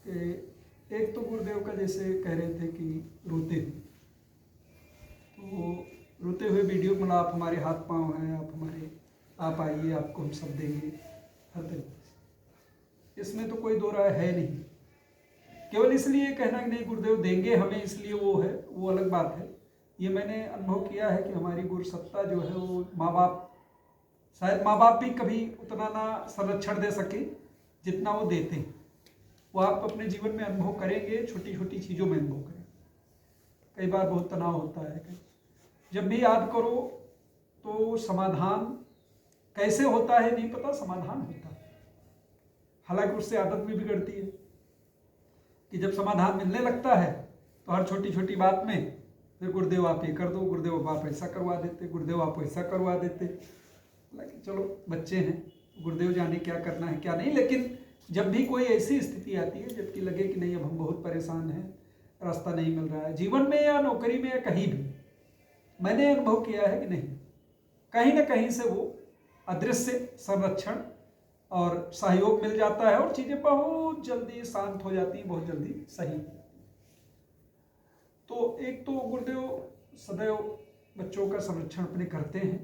कि एक तो गुरुदेव का जैसे कह रहे थे कि रोते हुए, तो रोते हुए वीडियो मतलब आप हमारे हाथ पांव हैं, आप आइए, आपको हम सब देंगे हर तरीके से। इसमें तो कोई दो राय है नहीं। केवल इसलिए कहना कि नहीं गुरुदेव देंगे हमें इसलिए वो है, वो अलग बात है। ये मैंने अनुभव किया है कि हमारी गुरु सत्ता जो है वो माँ बाप, शायद माँ बाप भी कभी उतना ना संरक्षण दे सके जितना वो देते हैं। वो आप अपने जीवन में अनुभव करेंगे, छोटी छोटी चीज़ों में अनुभव करेंगे। कई बार बहुत तनाव होता है, जब भी याद करो तो समाधान कैसे होता है नहीं पता, समाधान होता है। हालांकि उससे आदत भी बिगड़ती है कि जब समाधान मिलने लगता है तो हर छोटी छोटी बात में फिर गुरुदेव आप ये कर दो, गुरुदेव आप ऐसा करवा देते, गुरुदेव आप ऐसा करवा देते। हालांकि चलो बच्चे हैं, गुरुदेव जाने क्या करना है क्या नहीं, लेकिन जब भी कोई ऐसी स्थिति आती है जबकि लगे कि नहीं अब हम बहुत परेशान हैं, रास्ता नहीं मिल रहा है जीवन में या नौकरी में या कहीं भी, मैंने अनुभव किया है कि नहीं कहीं ना कहीं से वो अदृश्य संरक्षण और सहयोग मिल जाता है और चीजें बहुत जल्दी शांत हो जाती हैं, बहुत जल्दी सही। तो एक तो गुरुदेव सदैव बच्चों का संरक्षण अपने करते हैं,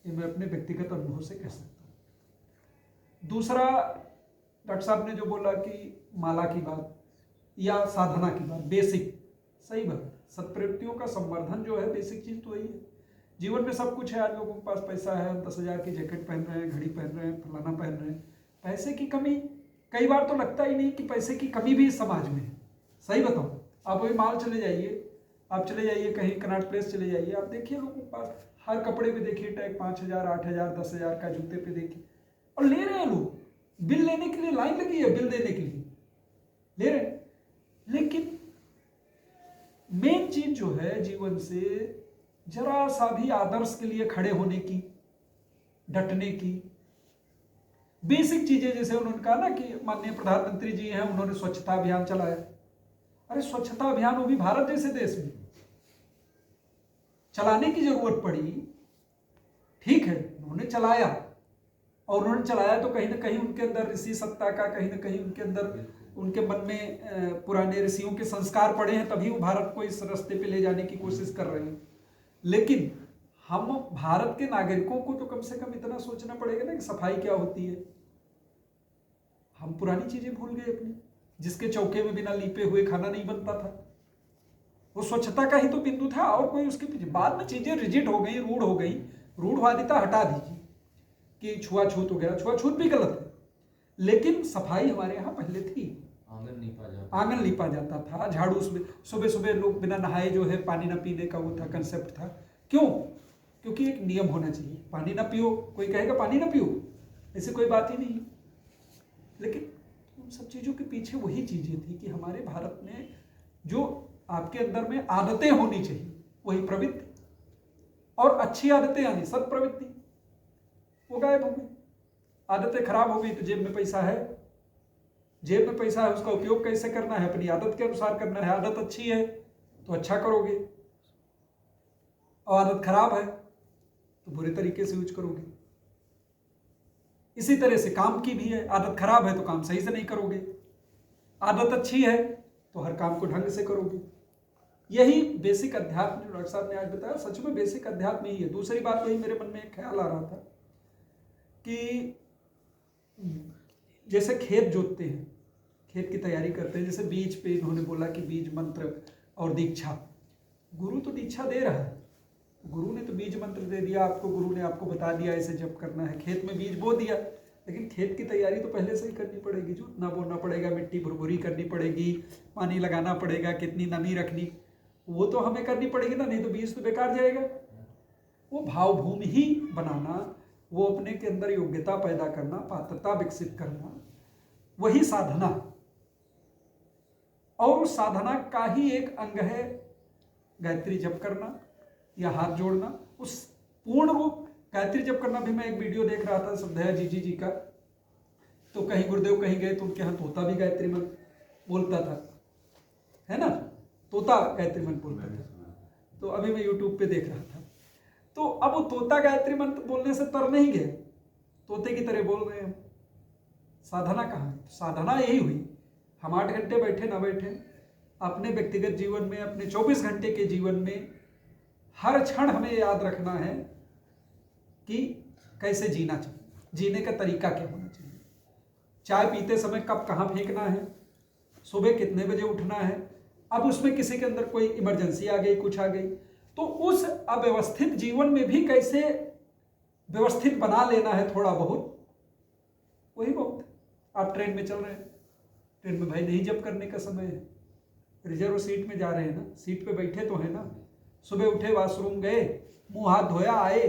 ये मैं अपने व्यक्तिगत अनुभव से कह सकता हूँ। दूसरा, डॉक्टर साहब ने जो बोला कि माला की बात या साधना की बात, बेसिक सही बात, सत्प्रवृत्तियों का संवर्धन जो है बेसिक चीज तो वही है। जीवन में सब कुछ है, आज लोगों के पास पैसा है, 10,000 की जैकेट पहन रहे हैं, घड़ी पहन रहे हैं, फलाना पहन रहे हैं, पैसे की कमी कई बार तो लगता ही नहीं कि पैसे की कमी भी इस समाज में है। सही बताओ, आप वही माल चले जाइए, आप चले जाइए कहीं कनॉट प्लेस चले जाइए, आप देखिए लोगों के पास हर कपड़े पे देखिए टैग 5,000, 8,000, 10,000 का, जूते पे देखिए, और ले रहे हैं लोग। बिल लेने के लिए लाइन लगी है, बिल देने के लिए ले रहे हैं। लेकिन मेन चीज जो है जीवन से जरा सा भी आदर्श के लिए खड़े होने की, डटने की, बेसिक चीजें, जैसे उन्होंने कहा ना कि माननीय प्रधानमंत्री जी हैं, उन्होंने स्वच्छता अभियान चलाया। अरे स्वच्छता अभियान वो भी भारत जैसे देश में चलाने की जरूरत पड़ी, ठीक है उन्होंने चलाया, और उन्होंने चलाया तो कहीं ना कहीं उनके अंदर ऋषि सत्ता का, कहीं ना कहीं उनके अंदर, उनके मन में पुराने ऋषियों के संस्कार पड़े हैं, तभी वो भारत को इस रास्ते पे ले जाने की कोशिश कर रहे हैं। लेकिन हम भारत के नागरिकों को तो कम से कम इतना सोचना पड़ेगा ना कि सफाई क्या होती है। हम पुरानी चीजें भूल गए अपनी, जिसके चौके में बिना लीपे हुए खाना नहीं बनता था, वो स्वच्छता का ही तो बिंदु था, और कोई उसके पीछे। बाद में चीजें रिजिड हो गई, रूढ़ हो गई, रूढ़वादिता हटा दीजिए कि छुआछूत हो गया, छुआछूत भी गलत है, लेकिन सफाई हमारे यहाँ पहले थी। आंगन लीपा जाता था, झाड़ू, सुबह सुबह लोग बिना नहाए जो है पानी ना पीने का वो था, कंसेप्ट था। क्यों? क्योंकि एक नियम होना चाहिए, पानी ना पियो, कोई कहेगा पानी ना पियो, ऐसी कोई बात ही नहीं। लेकिन उन सब चीजों के पीछे वही चीजें थी कि हमारे भारत में जो आपके अंदर में आदतें होनी चाहिए, वही प्रवृत्ति, और अच्छी आदतें यानी सत्प्रवृत्ति, वो गायब हो गई। आदतें खराब हो गई तो जेब में पैसा है, जेब में पैसा है, उसका उपयोग कैसे करना है, अपनी आदत के अनुसार करना है। आदत अच्छी है तो अच्छा करोगे, और आदत खराब है तो बुरे तरीके से यूज करोगे। इसी तरह से काम की भी है, आदत खराब है तो काम सही से नहीं करोगे, आदत अच्छी है तो हर काम को ढंग से करोगे। यही बेसिक अध्यात्म जो डॉक्टर साहब ने आज बताया, सच में बेसिक अध्यात्म ही है। दूसरी बात वही मेरे मन में एक ख्याल आ रहा था कि जैसे खेत जोतते हैं, खेत की तैयारी करते हैं, जैसे बीज पे इन्होंने बोला कि बीज मंत्र और दीक्षा, गुरु तो दीक्षा दे रहा है, गुरु ने तो बीज मंत्र दे दिया आपको, गुरु ने आपको बता दिया ऐसे जप करना है, खेत में बीज बो दिया, लेकिन खेत की तैयारी तो पहले से ही करनी पड़ेगी, जोतना बोना पड़ेगा, मिट्टी भुरभुरी करनी पड़ेगी, पानी लगाना पड़ेगा, कितनी नमी रखनी वो तो हमें करनी पड़ेगी ना, नहीं तो बीज तो बेकार जाएगा। वो भाव भूमि ही बनाना, वो अपने के अंदर योग्यता पैदा करना, पात्रता विकसित करना, वही साधना। और उस साधना का ही एक अंग है गायत्री जप करना या हाथ जोड़ना। उस पूर्ण रूप गायत्री जप करना भी, मैं एक वीडियो देख रहा था श्रद्धेया जी का, तो कहीं गुरुदेव कहीं गए तो उनके यहाँ तोता भी गायत्री मंत्र बोलता था, है ना, तोता गायत्री मंत्र बोलता था। तो अभी मैं यूट्यूब पे देख रहा था, तो अब वो तोता गायत्री मंत्र बोलने से तर नहीं गए, तोते की तरह बोल रहे हैं। साधना कहाँ है? साधना यही हुई, हम 8 घंटे बैठे ना बैठे, अपने व्यक्तिगत जीवन में, अपने 24 घंटे के जीवन में हर क्षण हमें याद रखना है कि कैसे जीना चाहिए, जीने का तरीका क्या होना चाहिए, चाय पीते समय कब कहाँ फेंकना है, सुबह कितने बजे उठना है। अब उसमें किसी के अंदर कोई इमरजेंसी आ गई, कुछ आ गई, तो उस अव्यवस्थित जीवन में भी कैसे व्यवस्थित बना लेना है थोड़ा बहुत, वही बहुत। आप ट्रेन में चल रहे हैं, ट्रेन में भाई नहीं जब करने का समय है, रिजर्व सीट में जा रहे हैं ना, सीट पे बैठे तो है ना, सुबह उठे, वॉशरूम गए, मुंह हाथ धोया, आए,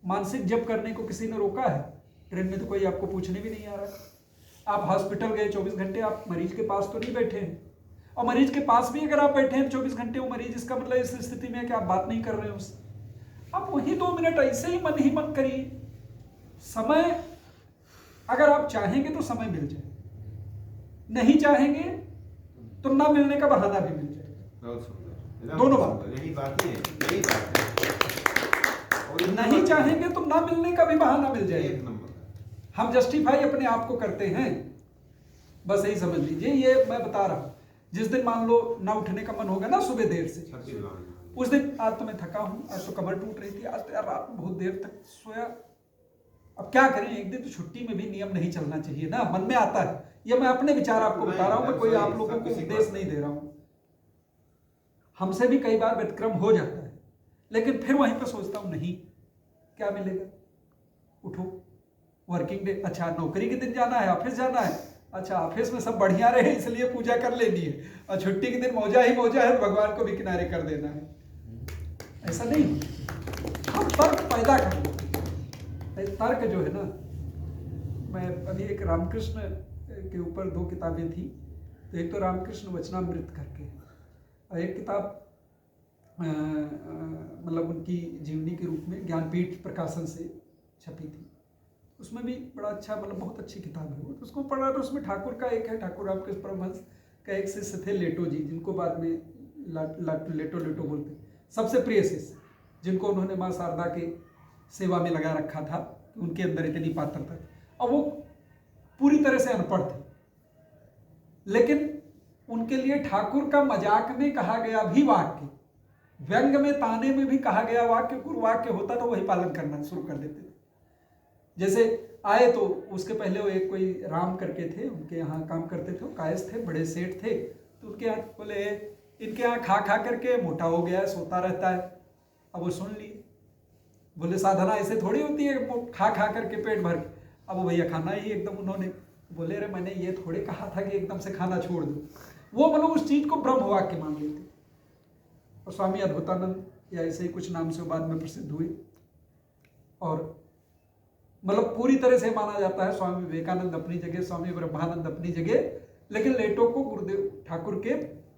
मानसिक जप करने को किसी ने रोका है? ट्रेन में तो कोई आपको पूछने भी नहीं आ रहा। आप हॉस्पिटल गए 24 घंटे, आप मरीज के पास तो नहीं बैठे हैं, और मरीज के पास भी अगर आप बैठे हैं 24 घंटे, वो मरीज, इसका मतलब इस स्थिति में है कि आप बात नहीं कर रहे हैं उससे। आप वही 2 मिनट ऐसे ही मन करिए। समय अगर आप चाहेंगे तो समय मिल जाए, नहीं चाहेंगे तो ना मिलने का बहाना भी मिल जाएगा। दोनों बात, यही बात है, यही बात है। नहीं चाहेंगे तो ना मिलने का भी बहाना मिल जाएगा। हम जस्टिफाई अपने आप को करते हैं, बस यही समझ लीजिए। ये मैं बता रहा हूं, जिस दिन मान लो ना उठने का मन होगा ना सुबह देर से, उस दिन आज तो मैं थका हूं, आज तो कमर टूट रही थी, आज तो यार रात में बहुत देर तक सोया, अब क्या करें, एक दिन तो छुट्टी में भी नियम नहीं चलना चाहिए ना, मन में आता है। ये मैं अपने विचार आपको बता रहा हूं, मैं कोई आप लोगों को उपदेश नहीं दे रहा हूं। हमसे भी कई बार व्यतिक्रम हो जाता है, लेकिन फिर वहीं पर सोचता हूं नहीं, क्या मिलेगा, उठो, वर्किंग डे, अच्छा नौकरी के दिन जाना है, ऑफिस जाना है, अच्छा ऑफिस में सब बढ़िया रहे इसलिए पूजा कर लेनी है, और छुट्टी के दिन मौजा ही मौजा है, भगवान को भी किनारे कर देना है। ऐसा नहीं, हम तर्क पैदा कर लेते। तर्क जो है ना, मैं अभी एक रामकृष्ण के ऊपर 2 किताबें थी, तो एक तो रामकृष्ण वचनामृत करके, और एक किताब मतलब उनकी जीवनी के रूप में ज्ञानपीठ प्रकाशन से छपी थी, उसमें भी बड़ा अच्छा, मतलब बहुत अच्छी किताब है वो, तो उसको पढ़ा। तो उसमें ठाकुर का एक है, ठाकुर रामकृष्ण परमहंस का एक शिष्य थे लेटो जी, जिनको बाद में लेटो बोलते, सबसे प्रिय शिष्य, जिनको उन्होंने माँ शारदा के सेवा में लगा रखा था, उनके अंदर इतनी पात्रता थी, और वो पूरी तरह से अनपढ़ थे, लेकिन उनके लिए ठाकुर का मजाक में कहा गया भी वाक्य, व्यंग में, ताने में भी कहा गया वाक्य, गुरु वाक्य होता तो वही पालन करना शुरू कर देते थे। जैसे आए तो उसके पहले वो एक कोई राम करके थे, उनके यहाँ काम करते थे, वो कायस्थ थे, बड़े सेठ थे, तो उनके यहाँ बोले इनके यहाँ खा खा करके मोटा हो गया है, सोता रहता है। अब वो सुन लिए, बोले साधना ऐसे थोड़ी होती है, खा खा करके पेट भर के। अब वो भैया खाना ही एकदम, उन्होंने बोले अरे मैंने ये थोड़े कहा था कि एकदम से खाना छोड़ दो। वो मतलब उस चीज को ब्रह्म वाक्य मान लेते। और स्वामी अद्भुतानंद या ऐसे ही कुछ नाम से बाद में प्रसिद्ध हुए, और मतलब पूरी तरह से माना जाता है स्वामी विवेकानंद अपनी जगह, स्वामी ब्रह्मानंद अपनी जगह, लेकिन लेटो को गुरुदेव ठाकुर के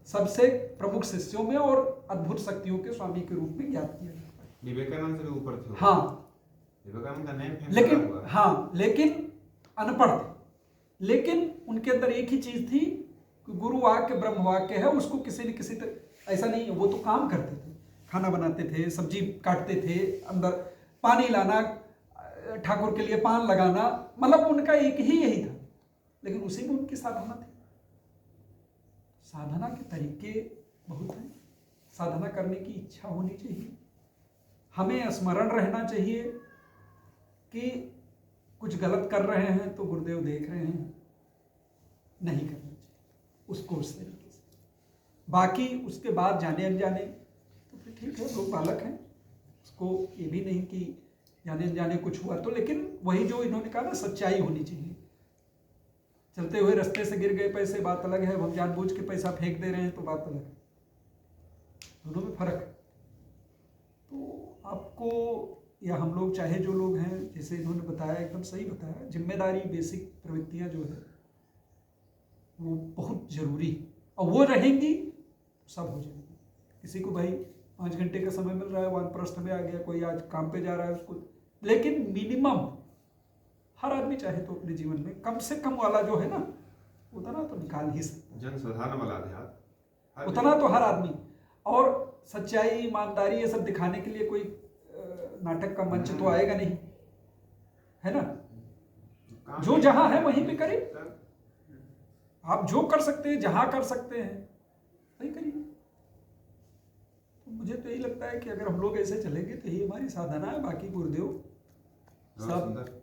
सबसे प्रमुख शिष्यों में और अद्भुत शक्तियों के स्वामी के रूप में ज्ञात किया जाता है। विवेकानंद से ऊपर थे। हाँ, विवेकानंद का नेम लेकिन हाँ, लेकिन अनपढ़ थे, लेकिन उनके अंदर एक ही चीज थी कि गुरु वाक्य ब्रह्म वाक्य है, उसको किसी न किसी तरह, ऐसा नहीं, वो तो काम करते थे, खाना बनाते थे, सब्जी काटते थे, अंदर पानी लाना, ठाकुर के लिए पान लगाना, मतलब उनका एक ही यही था, लेकिन उसी में उनकी साधना थी। साधना के तरीके बहुत हैं, साधना करने की इच्छा होनी चाहिए, हमें स्मरण रहना चाहिए कि कुछ गलत कर रहे हैं तो गुरुदेव देख रहे हैं, नहीं करना चाहिए उसको उस तरीके से। बाकी उसके बाद जाने अनजाने तो फिर ठीक है, लोग बालक हैं, उसको ये भी नहीं कि जाने अनजाने कुछ हुआ तो, लेकिन वही जो इन्होंने कहा ना, सच्चाई होनी चाहिए। चलते हुए रास्ते से गिर गए पैसे, बात अलग है, हम जानबूझ के पैसा फेंक दे रहे हैं तो बात अलग है, दोनों में फर्क है। तो आपको या हम लोग, चाहे जो लोग हैं, जैसे इन्होंने बताया, एकदम सही बताया, जिम्मेदारी, बेसिक प्रवृत्तियां जो है वो बहुत जरूरी, और वो रहेंगी सब हो जाएगी। किसी को भाई 5 घंटे का समय मिल रहा है, वानप्रस्थ में आ गया, कोई आज काम पे जा रहा है उसको, लेकिन मिनिमम हर आदमी चाहे तो अपने जीवन में कम से कम वाला जो है ना, उतना तो निकाल ही सकता, जन साधारण वाला अध्यात्म उतना तो हर आदमी। और सच्चाई, ईमानदारी, ये सब दिखाने के लिए कोई नाटक का मंच तो आएगा नहीं, है ना, जो जहां है वहीं पे करे। आप जो कर सकते हैं, जहाँ कर सकते हैं वही करिए। तो मुझे तो यही लगता है कि अगर हम लोग ऐसे चलेंगे तो यही हमारी साधना है। बाकी गुरुदेव बहुत सब सुंदर।